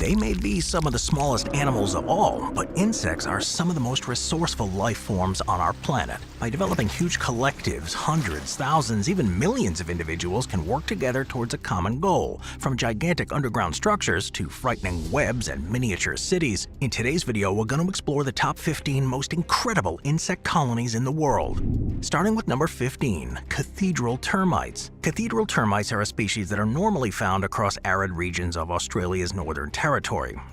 They may be some of the smallest animals of all, but insects are some of the most resourceful life forms on our planet. By developing huge collectives, hundreds, thousands, even millions of individuals can work together towards a common goal, from gigantic underground structures to frightening webs and miniature cities. In today's video, we're going to explore the top 15 most incredible insect colonies in the world. Starting with number 15, cathedral termites. Cathedral termites are a species that are normally found across arid regions of Australia's northern territory.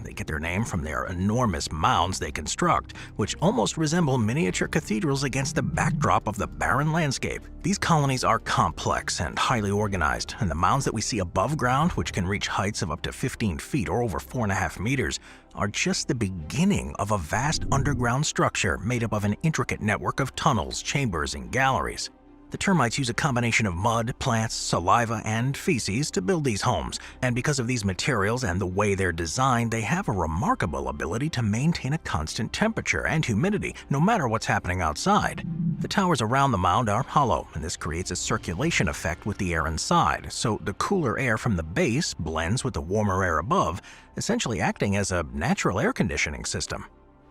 They get their name from their enormous mounds they construct, which almost resemble miniature cathedrals against the backdrop of the barren landscape. These colonies are complex and highly organized, and the mounds that we see above ground, which can reach heights of up to 15 feet or over 4.5 meters, are just the beginning of a vast underground structure made up of an intricate network of tunnels, chambers, and galleries. The termites use a combination of mud, plants, saliva, and feces to build these homes, and because of these materials and the way they're designed, they have a remarkable ability to maintain a constant temperature and humidity, no matter what's happening outside. The towers around the mound are hollow, and this creates a circulation effect with the air inside, so the cooler air from the base blends with the warmer air above, essentially acting as a natural air conditioning system.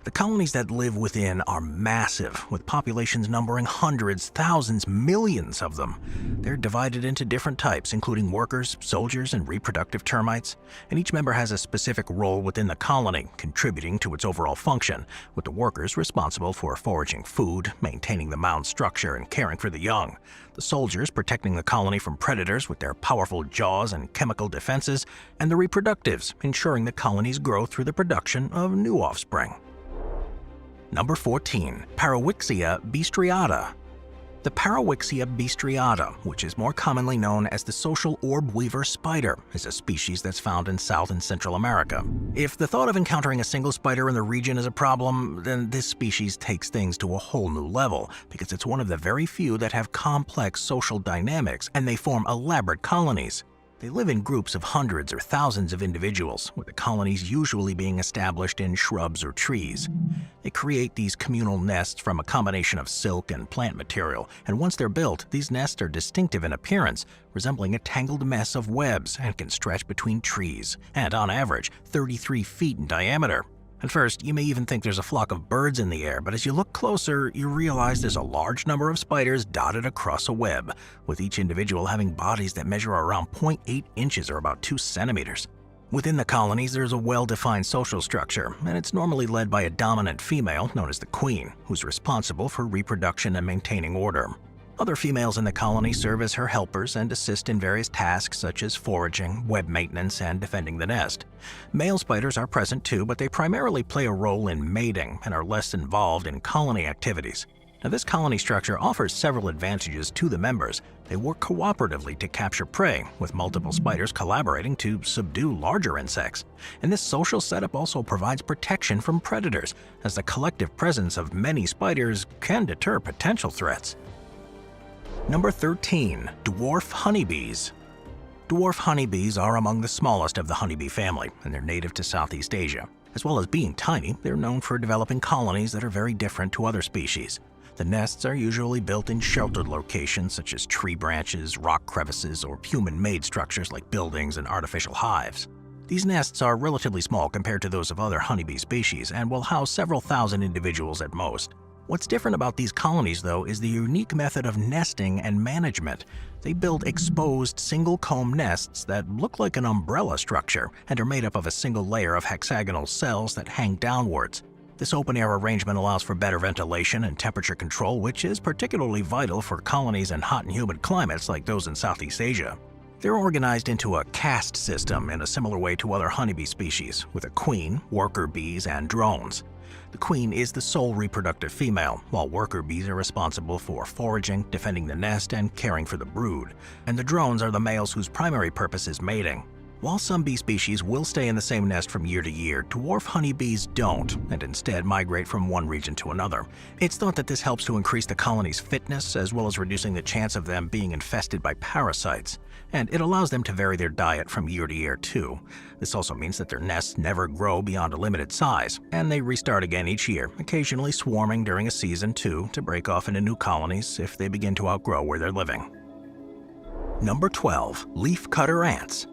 The colonies that live within are massive, with populations numbering hundreds, thousands, millions of them. They're divided into different types, including workers, soldiers, and reproductive termites, and each member has a specific role within the colony, contributing to its overall function, with the workers responsible for foraging food, maintaining the mound structure, and caring for the young. The soldiers protecting the colony from predators with their powerful jaws and chemical defenses, and the reproductives ensuring the colonies grow through the production of new offspring. Number 14. Parawixia bistriata. The Parawixia bistriata, which is more commonly known as the social orb weaver spider, is a species that's found in South and Central America. If the thought of encountering a single spider in the region is a problem, then this species takes things to a whole new level, because it's one of the very few that have complex social dynamics, and they form elaborate colonies. They live in groups of hundreds or thousands of individuals, with the colonies usually being established in shrubs or trees. They create these communal nests from a combination of silk and plant material, and once they're built, these nests are distinctive in appearance, resembling a tangled mess of webs, and can stretch between trees, and on average, 33 feet in diameter. At first, you may even think there's a flock of birds in the air, but as you look closer, you realize there's a large number of spiders dotted across a web, with each individual having bodies that measure around 0.8 inches or about 2 centimeters. Within the colonies, there's a well-defined social structure, and it's normally led by a dominant female known as the queen, who's responsible for reproduction and maintaining order. Other females in the colony serve as her helpers and assist in various tasks such as foraging, web maintenance, and defending the nest. Male spiders are present too, but they primarily play a role in mating and are less involved in colony activities. Now, this colony structure offers several advantages to the members. They work cooperatively to capture prey, with multiple spiders collaborating to subdue larger insects. And this social setup also provides protection from predators, as the collective presence of many spiders can deter potential threats. Number 13. Dwarf honeybees. Dwarf honeybees are among the smallest of the honeybee family, and they're native to Southeast Asia. As well as being tiny, they're known for developing colonies that are very different to other species. The nests are usually built in sheltered locations such as tree branches, rock crevices, or human-made structures like buildings and artificial hives. These nests are relatively small compared to those of other honeybee species and will house several thousand individuals at most. What's different about these colonies, though, is the unique method of nesting and management. They build exposed single-comb nests that look like an umbrella structure and are made up of a single layer of hexagonal cells that hang downwards. This open-air arrangement allows for better ventilation and temperature control, which is particularly vital for colonies in hot and humid climates like those in Southeast Asia. They're organized into a caste system in a similar way to other honeybee species, with a queen, worker bees, and drones. The queen is the sole reproductive female, while worker bees are responsible for foraging, defending the nest, and caring for the brood. And the drones are the males whose primary purpose is mating. While some bee species will stay in the same nest from year to year, dwarf honeybees don't, and instead migrate from one region to another. It's thought that this helps to increase the colony's fitness, as well as reducing the chance of them being infested by parasites. And it allows them to vary their diet from year to year too. This also means that their nests never grow beyond a limited size, and they restart again each year, occasionally swarming during a season too to break off into new colonies if they begin to outgrow where they're living. Number 12. Leafcutter ants.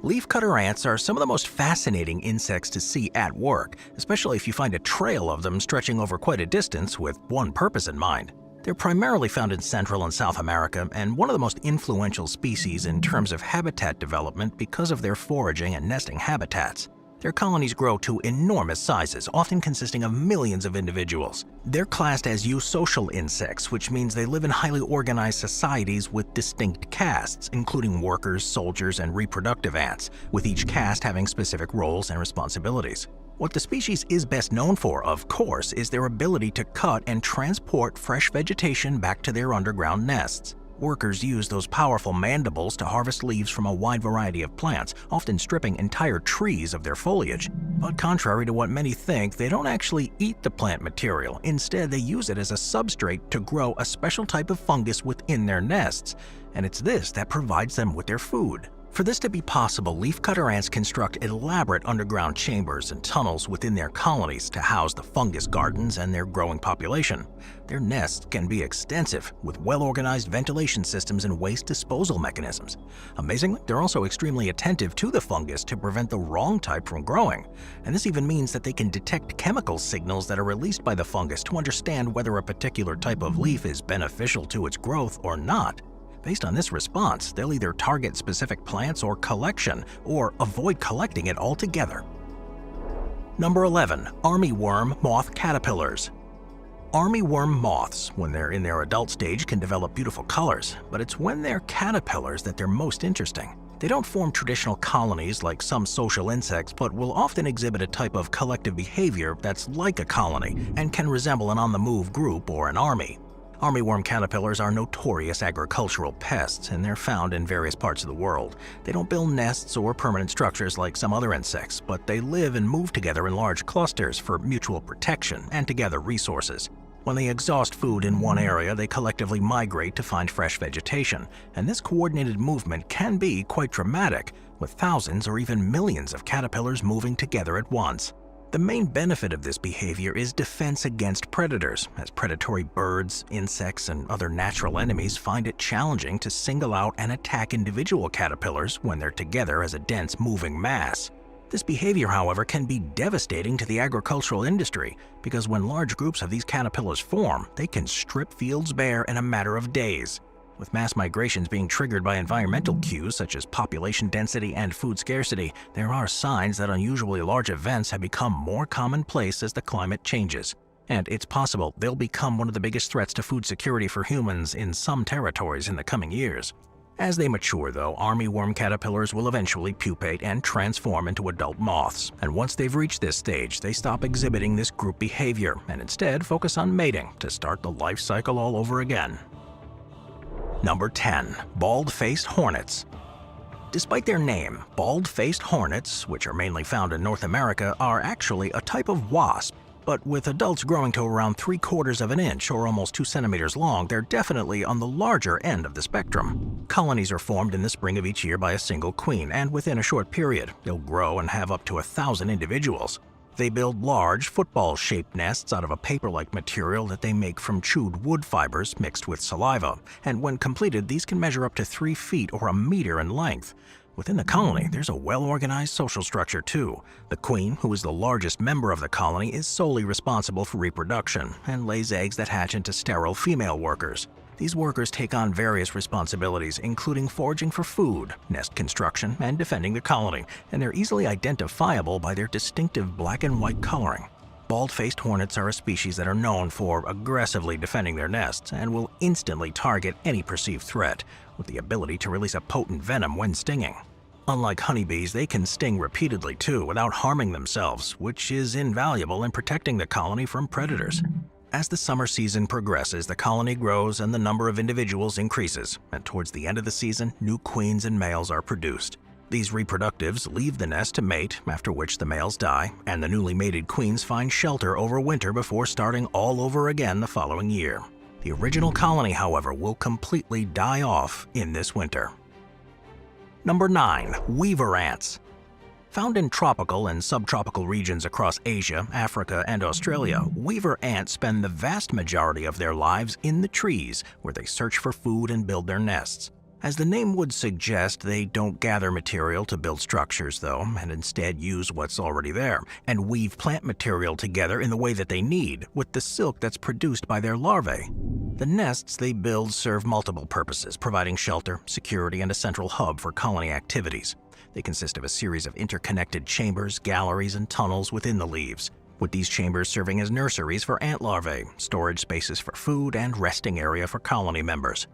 Leafcutter ants are some of the most fascinating insects to see at work, especially if you find a trail of them stretching over quite a distance with one purpose in mind. They're primarily found in Central and South America and one of the most influential species in terms of habitat development because of their foraging and nesting habitats. Their colonies grow to enormous sizes, often consisting of millions of individuals. They're classed as eusocial insects, which means they live in highly organized societies with distinct castes, including workers, soldiers, and reproductive ants, with each caste having specific roles and responsibilities. What the species is best known for, of course, is their ability to cut and transport fresh vegetation back to their underground nests. Workers use those powerful mandibles to harvest leaves from a wide variety of plants, often stripping entire trees of their foliage. But contrary to what many think, they don't actually eat the plant material. Instead, they use it as a substrate to grow a special type of fungus within their nests, and it's this that provides them with their food. For this to be possible, leafcutter ants construct elaborate underground chambers and tunnels within their colonies to house the fungus gardens and their growing population. Their nests can be extensive, with well-organized ventilation systems and waste disposal mechanisms. Amazingly, they're also extremely attentive to the fungus to prevent the wrong type from growing. And this even means that they can detect chemical signals that are released by the fungus to understand whether a particular type of leaf is beneficial to its growth or not. Based on this response, they'll either target specific plants or collection, or avoid collecting it altogether. Number 11. Armyworm moth caterpillars. Armyworm moths, when they're in their adult stage, can develop beautiful colors, but it's when they're caterpillars that they're most interesting. They don't form traditional colonies like some social insects, but will often exhibit a type of collective behavior that's like a colony and can resemble an on-the-move group or an army. Armyworm caterpillars are notorious agricultural pests, and they're found in various parts of the world. They don't build nests or permanent structures like some other insects, but they live and move together in large clusters for mutual protection and to gather resources. When they exhaust food in one area, they collectively migrate to find fresh vegetation, and this coordinated movement can be quite dramatic, with thousands or even millions of caterpillars moving together at once. The main benefit of this behavior is defense against predators, as predatory birds, insects, and other natural enemies find it challenging to single out and attack individual caterpillars when they're together as a dense moving mass. This behavior, however, can be devastating to the agricultural industry because when large groups of these caterpillars form, they can strip fields bare in a matter of days. With mass migrations being triggered by environmental cues such as population density and food scarcity, there are signs that unusually large events have become more commonplace as the climate changes. And it's possible they'll become one of the biggest threats to food security for humans in some territories in the coming years. As they mature, though, armyworm caterpillars will eventually pupate and transform into adult moths. And once they've reached this stage, they stop exhibiting this group behavior and instead focus on mating to start the life cycle all over again. Number 10. Bald-faced hornets. Despite their name, bald-faced hornets, which are mainly found in North America, are actually a type of wasp. But with adults growing to around 3/4 of an inch or almost 2 centimeters long, they're definitely on the larger end of the spectrum. Colonies are formed in the spring of each year by a single queen, and within a short period, they'll grow and have up to 1,000 individuals. They build large, football-shaped nests out of a paper-like material that they make from chewed wood fibers mixed with saliva, and when completed, these can measure up to 3 feet or a meter in length. Within the colony, there's a well-organized social structure too. The queen, who is the largest member of the colony, is solely responsible for reproduction and lays eggs that hatch into sterile female workers. These workers take on various responsibilities, including foraging for food, nest construction, and defending the colony, and they're easily identifiable by their distinctive black and white coloring. Bald-faced hornets are a species that are known for aggressively defending their nests and will instantly target any perceived threat, with the ability to release a potent venom when stinging. Unlike honeybees, they can sting repeatedly too without harming themselves, which is invaluable in protecting the colony from predators. As the summer season progresses, the colony grows and the number of individuals increases, and towards the end of the season, new queens and males are produced. These reproductives leave the nest to mate, after which the males die, and the newly mated queens find shelter over winter before starting all over again the following year. The original colony, however, will completely die off in this winter. Number 9. Weaver ants. Found in tropical and subtropical regions across Asia, Africa, and Australia, weaver ants spend the vast majority of their lives in the trees, where they search for food and build their nests. As the name would suggest, they don't gather material to build structures, though, and instead use what's already there, and weave plant material together in the way that they need, with the silk that's produced by their larvae. The nests they build serve multiple purposes, providing shelter, security, and a central hub for colony activities. They consist of a series of interconnected chambers, galleries, and tunnels within the leaves, with these chambers serving as nurseries for ant larvae, storage spaces for food, and resting area for colony members.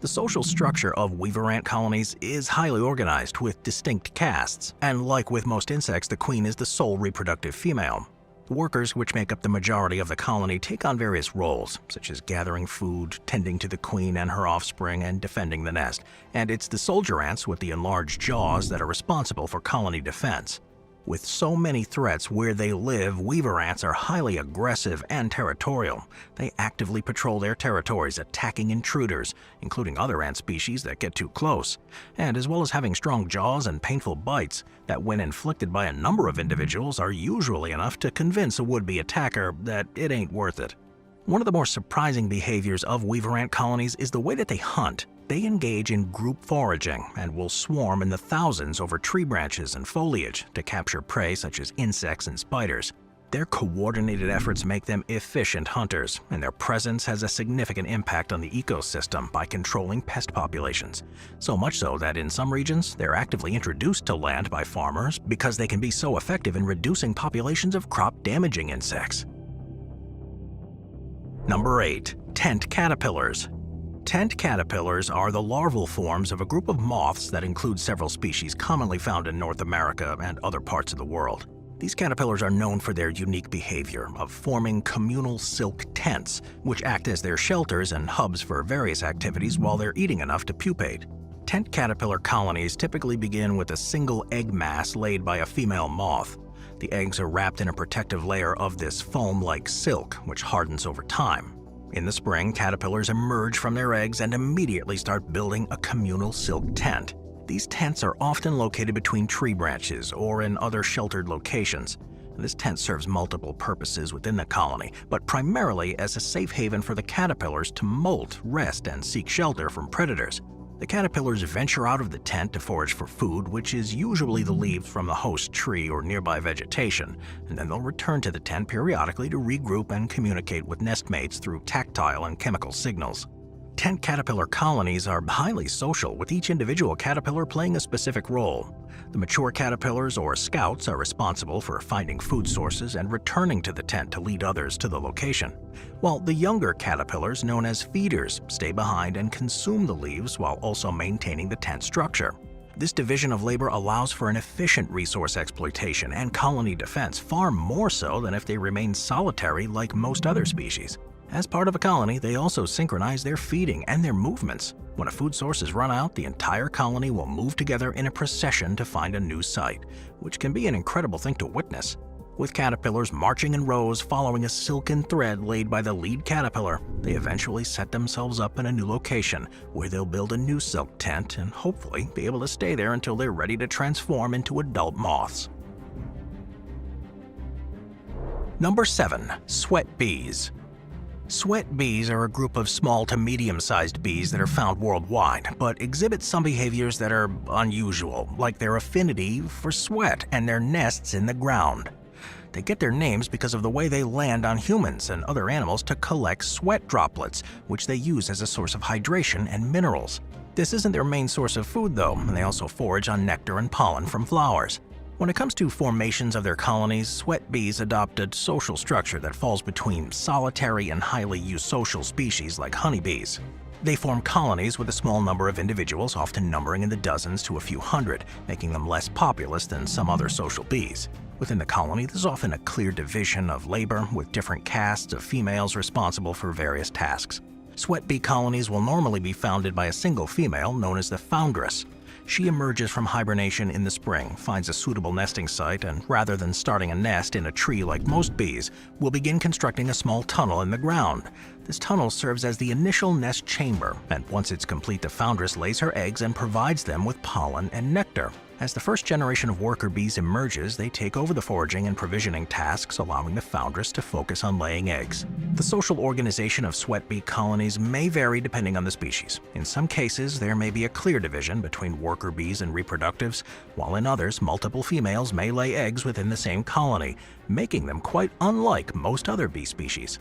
The social structure of weaver ant colonies is highly organized with distinct castes, and like with most insects, the queen is the sole reproductive female. The workers, which make up the majority of the colony, take on various roles, such as gathering food, tending to the queen and her offspring, and defending the nest. And it's the soldier ants with the enlarged jaws that are responsible for colony defense. With so many threats where they live, weaver ants are highly aggressive and territorial. They actively patrol their territories, attacking intruders, including other ant species that get too close, and as well as having strong jaws and painful bites that, when inflicted by a number of individuals, are usually enough to convince a would-be attacker that it ain't worth it. One of the more surprising behaviors of weaver ant colonies is the way that they hunt. They engage in group foraging and will swarm in the thousands over tree branches and foliage to capture prey such as insects and spiders. Their coordinated efforts make them efficient hunters, and their presence has a significant impact on the ecosystem by controlling pest populations. So much so that in some regions, they're actively introduced to land by farmers because they can be so effective in reducing populations of crop-damaging insects. Number 8. Tent caterpillars. Tent caterpillars are the larval forms of a group of moths that include several species commonly found in North America and other parts of the world. These caterpillars are known for their unique behavior of forming communal silk tents, which act as their shelters and hubs for various activities while they're eating enough to pupate. Tent caterpillar colonies typically begin with a single egg mass laid by a female moth. The eggs are wrapped in a protective layer of this foam-like silk, which hardens over time. In the spring, caterpillars emerge from their eggs and immediately start building a communal silk tent. These tents are often located between tree branches or in other sheltered locations. This tent serves multiple purposes within the colony, but primarily as a safe haven for the caterpillars to molt, rest, and seek shelter from predators. The caterpillars venture out of the tent to forage for food, which is usually the leaves from the host tree or nearby vegetation, and then they'll return to the tent periodically to regroup and communicate with nestmates through tactile and chemical signals. Tent caterpillar colonies are highly social, with each individual caterpillar playing a specific role. The mature caterpillars, or scouts, are responsible for finding food sources and returning to the tent to lead others to the location, while the younger caterpillars, known as feeders, stay behind and consume the leaves while also maintaining the tent structure. This division of labor allows for an efficient resource exploitation and colony defense, far more so than if they remain solitary like most other species. As part of a colony, they also synchronize their feeding and their movements. When a food source is run out, the entire colony will move together in a procession to find a new site, which can be an incredible thing to witness. With caterpillars marching in rows following a silken thread laid by the lead caterpillar, they eventually set themselves up in a new location where they'll build a new silk tent and hopefully be able to stay there until they're ready to transform into adult moths. Number 7. Sweat bees. Sweat bees are a group of small to medium-sized bees that are found worldwide, but exhibit some behaviors that are unusual, like their affinity for sweat and their nests in the ground. They get their names because of the way they land on humans and other animals to collect sweat droplets, which they use as a source of hydration and minerals. This isn't their main source of food, though, and they also forage on nectar and pollen from flowers. When it comes to formations of their colonies, sweat bees adopt a social structure that falls between solitary and highly eusocial species like honeybees. They form colonies with a small number of individuals, often numbering in the dozens to a few hundred, making them less populous than some other social bees. Within the colony, there's often a clear division of labor, with different castes of females responsible for various tasks. Sweat bee colonies will normally be founded by a single female known as the foundress. She emerges from hibernation in the spring, finds a suitable nesting site, and rather than starting a nest in a tree like most bees, will begin constructing a small tunnel in the ground. This tunnel serves as the initial nest chamber, and once it's complete, the foundress lays her eggs and provides them with pollen and nectar. As the first generation of worker bees emerges, they take over the foraging and provisioning tasks, allowing the foundress to focus on laying eggs. The social organization of sweat bee colonies may vary depending on the species. In some cases, there may be a clear division between worker bees and reproductives, while in others, multiple females may lay eggs within the same colony, making them quite unlike most other bee species.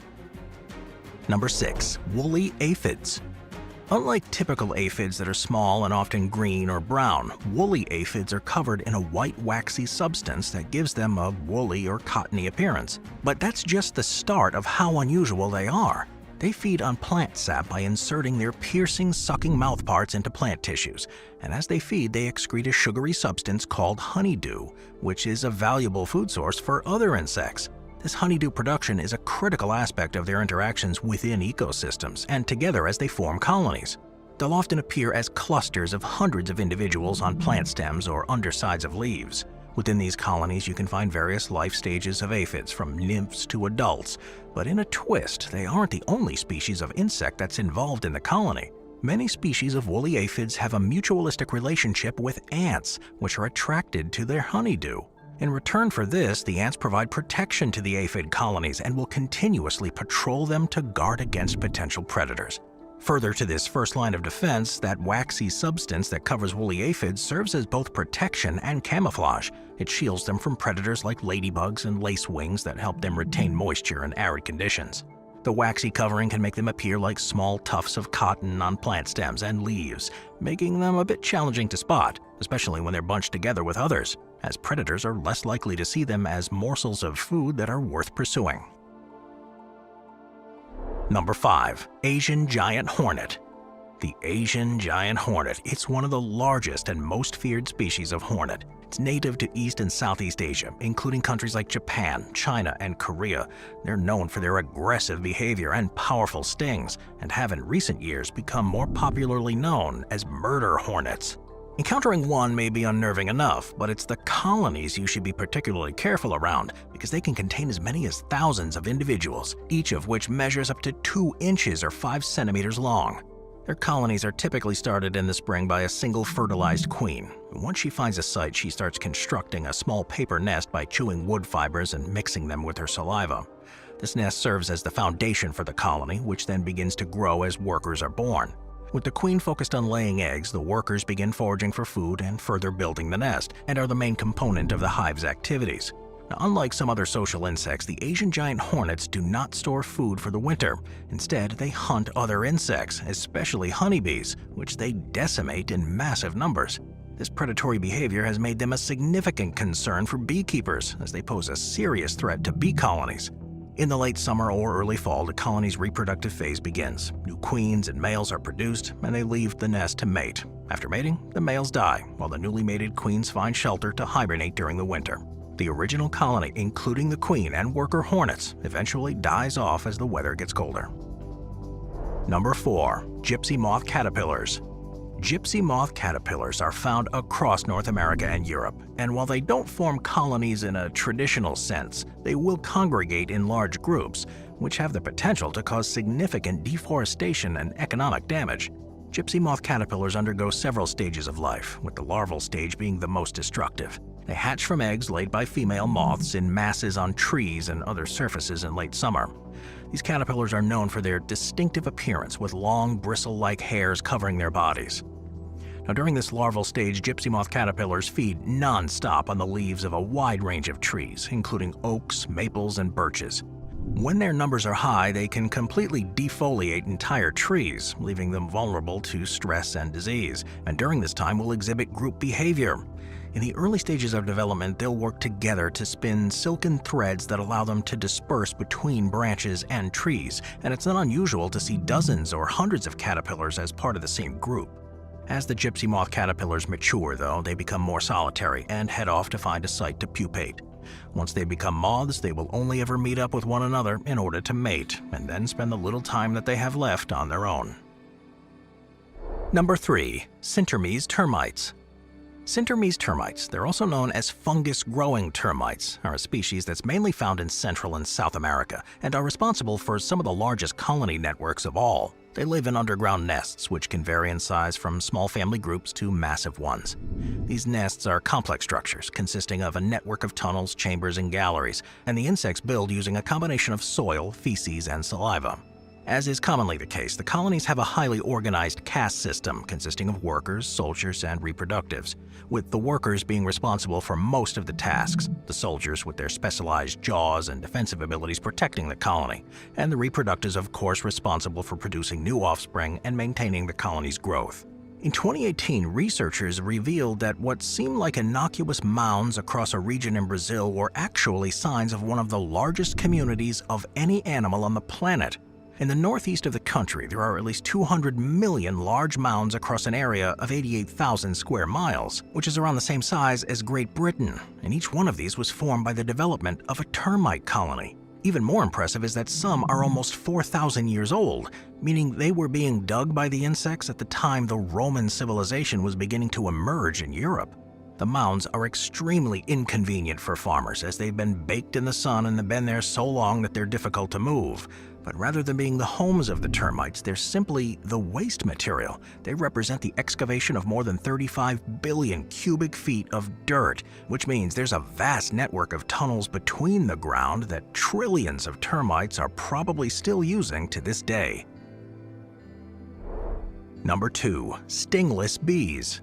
Number 6. Woolly aphids. Unlike typical aphids that are small and often green or brown, woolly aphids are covered in a white waxy substance that gives them a woolly or cottony appearance. But that's just the start of how unusual they are. They feed on plant sap by inserting their piercing, sucking mouthparts into plant tissues, and as they feed, they excrete a sugary substance called honeydew, which is a valuable food source for other insects. This honeydew production is a critical aspect of their interactions within ecosystems and together as they form colonies. They'll often appear as clusters of hundreds of individuals on plant stems or undersides of leaves. Within these colonies, you can find various life stages of aphids, from nymphs to adults. But in a twist, they aren't the only species of insect that's involved in the colony. Many species of woolly aphids have a mutualistic relationship with ants, which are attracted to their honeydew. In return for this, the ants provide protection to the aphid colonies and will continuously patrol them to guard against potential predators. Further to this first line of defense, that waxy substance that covers woolly aphids serves as both protection and camouflage. It shields them from predators like ladybugs and lacewings that help them retain moisture in arid conditions. The waxy covering can make them appear like small tufts of cotton on plant stems and leaves, making them a bit challenging to spot, especially when they're bunched together with others, as predators are less likely to see them as morsels of food that are worth pursuing. Number 5. Asian giant hornet. The Asian giant hornet. It's one of the largest and most feared species of hornet. It's native to East and Southeast Asia, including countries like Japan, China, and Korea. They're known for their aggressive behavior and powerful stings, and have in recent years become more popularly known as murder hornets. Encountering one may be unnerving enough, but it's the colonies you should be particularly careful around, because they can contain as many as thousands of individuals, each of which measures up to 2 inches or 5 centimeters long. Their colonies are typically started in the spring by a single fertilized queen. Once she finds a site, she starts constructing a small paper nest by chewing wood fibers and mixing them with her saliva. This nest serves as the foundation for the colony, which then begins to grow as workers are born. With the queen focused on laying eggs, the workers begin foraging for food and further building the nest, and are the main component of the hive's activities. Now, unlike some other social insects, the Asian giant hornets do not store food for the winter. Instead, they hunt other insects, especially honeybees, which they decimate in massive numbers. This predatory behavior has made them a significant concern for beekeepers, as they pose a serious threat to bee colonies. In the late summer or early fall, the colony's reproductive phase begins. New queens and males are produced, and they leave the nest to mate. After mating, the males die, while the newly mated queens find shelter to hibernate during the winter. The original colony, including the queen and worker hornets, eventually dies off as the weather gets colder. Number 4. Gypsy moth caterpillars. Gypsy moth caterpillars are found across North America and Europe, and while they don't form colonies in a traditional sense, they will congregate in large groups, which have the potential to cause significant deforestation and economic damage. Gypsy moth caterpillars undergo several stages of life, with the larval stage being the most destructive. They hatch from eggs laid by female moths in masses on trees and other surfaces in late summer. These caterpillars are known for their distinctive appearance, with long, bristle-like hairs covering their bodies. Now, during this larval stage, gypsy moth caterpillars feed non-stop on the leaves of a wide range of trees, including oaks, maples, and birches. When their numbers are high, they can completely defoliate entire trees, leaving them vulnerable to stress and disease, and during this time will exhibit group behavior. In the early stages of development, they'll work together to spin silken threads that allow them to disperse between branches and trees, and it's not unusual to see dozens or hundreds of caterpillars as part of the same group. As the gypsy moth caterpillars mature, though, they become more solitary and head off to find a site to pupate. Once they become moths, they will only ever meet up with one another in order to mate, and then spend the little time that they have left on their own. Number 3. Sintermes termites. Sintermes termites, they're also known as fungus-growing termites, are a species that's mainly found in Central and South America and are responsible for some of the largest colony networks of all. They live in underground nests, which can vary in size from small family groups to massive ones. These nests are complex structures consisting of a network of tunnels, chambers, and galleries, and the insects build using a combination of soil, feces, and saliva. As is commonly the case, the colonies have a highly organized caste system consisting of workers, soldiers, and reproductives, with the workers being responsible for most of the tasks, the soldiers with their specialized jaws and defensive abilities protecting the colony, and the reproductives of course responsible for producing new offspring and maintaining the colony's growth. In 2018, researchers revealed that what seemed like innocuous mounds across a region in Brazil were actually signs of one of the largest communities of any animal on the planet. In the northeast of the country, there are at least 200 million large mounds across an area of 88,000 square miles, which is around the same size as Great Britain, and each one of these was formed by the development of a termite colony. Even more impressive is that some are almost 4,000 years old, meaning they were being dug by the insects at the time the Roman civilization was beginning to emerge in Europe. The mounds are extremely inconvenient for farmers as they've been baked in the sun and have been there so long that they're difficult to move. But rather than being the homes of the termites, they're simply the waste material. They represent the excavation of more than 35 billion cubic feet of dirt, which means there's a vast network of tunnels between the ground that trillions of termites are probably still using to this day. Number 2. Stingless bees.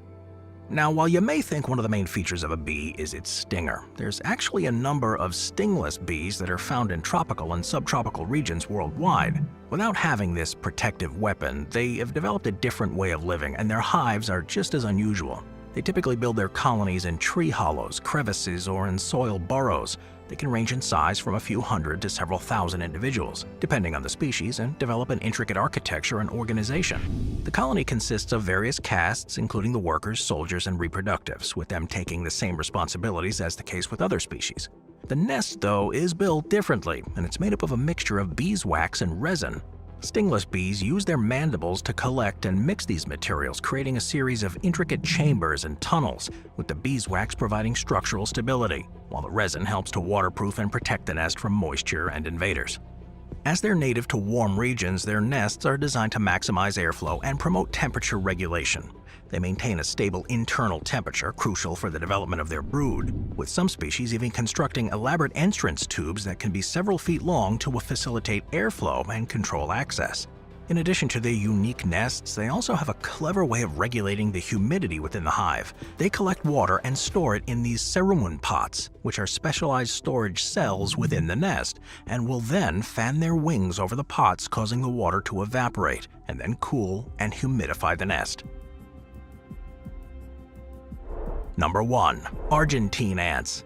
Now, while you may think one of the main features of a bee is its stinger, there's actually a number of stingless bees that are found in tropical and subtropical regions worldwide. Without having this protective weapon, they have developed a different way of living, and their hives are just as unusual. They typically build their colonies in tree hollows, crevices, or in soil burrows. They can range in size from a few hundred to several thousand individuals, depending on the species, and develop an intricate architecture and organization. The colony consists of various castes, including the workers, soldiers, and reproductives, with them taking the same responsibilities as the case with other species. The nest, though, is built differently, and it's made up of a mixture of beeswax and resin. Stingless bees use their mandibles to collect and mix these materials, creating a series of intricate chambers and tunnels, with the beeswax providing structural stability, while the resin helps to waterproof and protect the nest from moisture and invaders. As they're native to warm regions, their nests are designed to maximize airflow and promote temperature regulation. They maintain a stable internal temperature, crucial for the development of their brood, with some species even constructing elaborate entrance tubes that can be several feet long to facilitate airflow and control access. In addition to their unique nests, they also have a clever way of regulating the humidity within the hive. They collect water and store it in these cerumen pots, which are specialized storage cells within the nest, and will then fan their wings over the pots, causing the water to evaporate, and then cool and humidify the nest. Number 1. Argentine ants.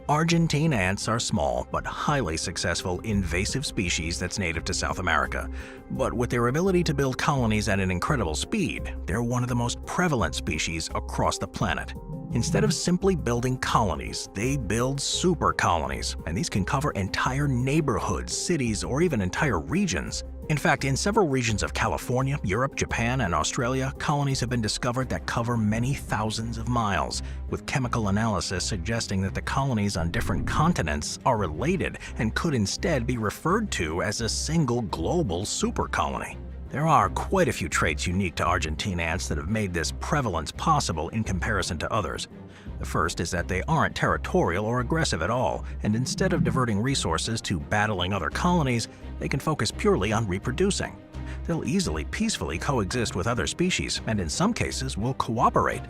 Argentine ants are small but highly successful invasive species that's native to South America. But with their ability to build colonies at an incredible speed, they're one of the most prevalent species across the planet. Instead of simply building colonies, they build super colonies, and these can cover entire neighborhoods, cities, or even entire regions. In fact, in several regions of California, Europe, Japan, and Australia, colonies have been discovered that cover many thousands of miles, with chemical analysis suggesting that the colonies on different continents are related and could instead be referred to as a single global super colony. There are quite a few traits unique to Argentine ants that have made this prevalence possible in comparison to others. The first is that they aren't territorial or aggressive at all, and instead of diverting resources to battling other colonies, they can focus purely on reproducing. They'll easily, peacefully coexist with other species, and in some cases will cooperate.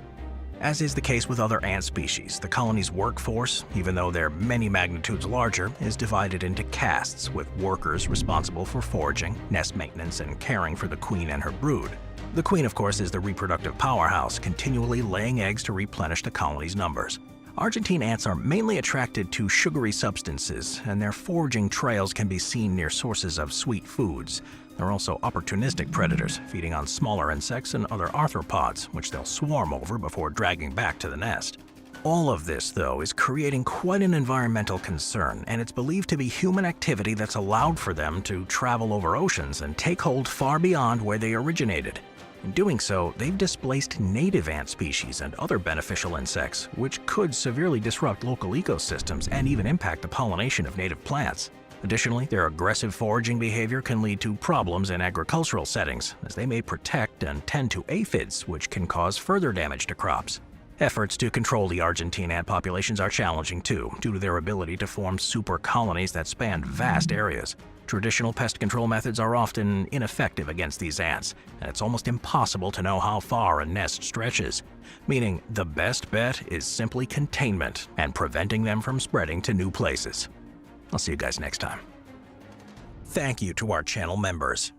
As is the case with other ant species, the colony's workforce, even though they're many magnitudes larger, is divided into castes, with workers responsible for foraging, nest maintenance, and caring for the queen and her brood. The queen, of course, is the reproductive powerhouse, continually laying eggs to replenish the colony's numbers. Argentine ants are mainly attracted to sugary substances, and their foraging trails can be seen near sources of sweet foods. They're also opportunistic predators, feeding on smaller insects and other arthropods, which they'll swarm over before dragging back to the nest. All of this, though, is creating quite an environmental concern, and it's believed to be human activity that's allowed for them to travel over oceans and take hold far beyond where they originated. In doing so, they've displaced native ant species and other beneficial insects, which could severely disrupt local ecosystems and even impact the pollination of native plants. Additionally, their aggressive foraging behavior can lead to problems in agricultural settings, as they may protect and tend to aphids, which can cause further damage to crops. Efforts to control the Argentine ant populations are challenging too, due to their ability to form super colonies that span vast areas. Traditional pest control methods are often ineffective against these ants, and it's almost impossible to know how far a nest stretches, meaning the best bet is simply containment and preventing them from spreading to new places. I'll see you guys next time. Thank you to our channel members.